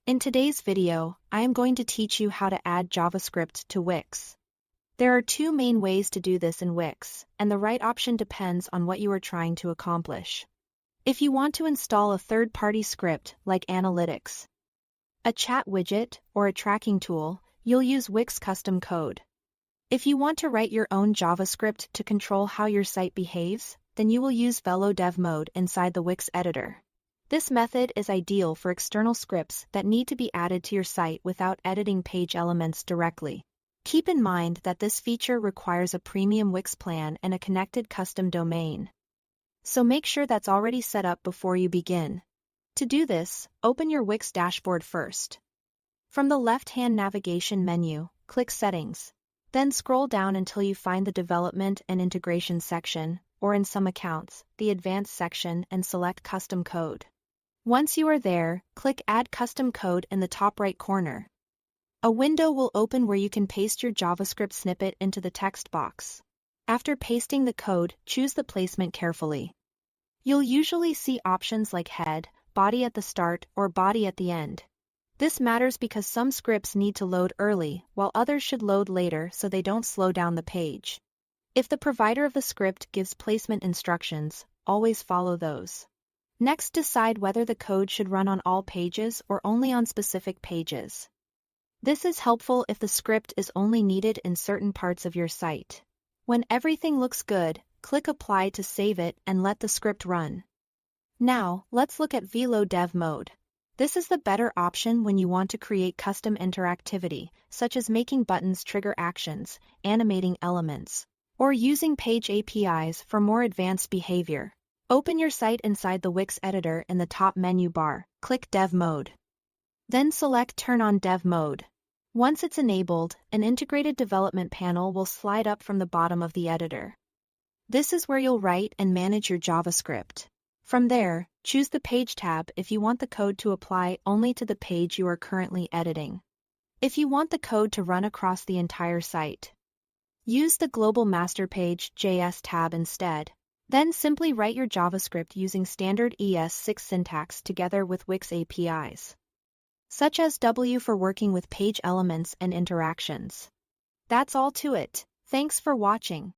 In today's video, I am going to teach you how to add JavaScript to Wix. There are two main ways to do this in Wix, and the right option depends on what you are trying to accomplish. If you want to install a third-party script like analytics, a chat widget, or a tracking tool, you'll use Wix custom code. If you want to write your own JavaScript to control how your site behaves, then you will use Velo dev mode inside the Wix editor. This method is ideal for external scripts that need to be added to your site without editing page elements directly. Keep in mind that this feature requires a premium Wix plan and a connected custom domain. So make sure that's already set up before you begin. To do this, open your Wix dashboard first. From the left-hand navigation menu, click Settings. Then scroll down until you find the Development and Integration section, or in some accounts, the Advanced section, and select Custom Code. Once you are there, click Add Custom Code in the top right corner. A window will open where you can paste your JavaScript snippet into the text box. After pasting the code, choose the placement carefully. You'll usually see options like head, body at the start, or body at the end. This matters because some scripts need to load early, while others should load later so they don't slow down the page. If the provider of the script gives placement instructions, always follow those. Next, decide whether the code should run on all pages or only on specific pages. This is helpful if the script is only needed in certain parts of your site. When everything looks good, click Apply to save it and let the script run. Now, let's look at Velo dev mode. This is the better option when you want to create custom interactivity, such as making buttons trigger actions, animating elements, or using page APIs for more advanced behavior. Open your site inside the Wix editor in the top menu bar, click Dev Mode. Then select Turn on Dev Mode. Once it's enabled, an integrated development panel will slide up from the bottom of the editor. This is where you'll write and manage your JavaScript. From there, choose the Page tab if you want the code to apply only to the page you are currently editing. If you want the code to run across the entire site, use the Global Master Page JS tab instead. Then simply write your JavaScript using standard ES6 syntax together with Wix APIs, such as W for working with page elements and interactions. That's all to it. Thanks for watching.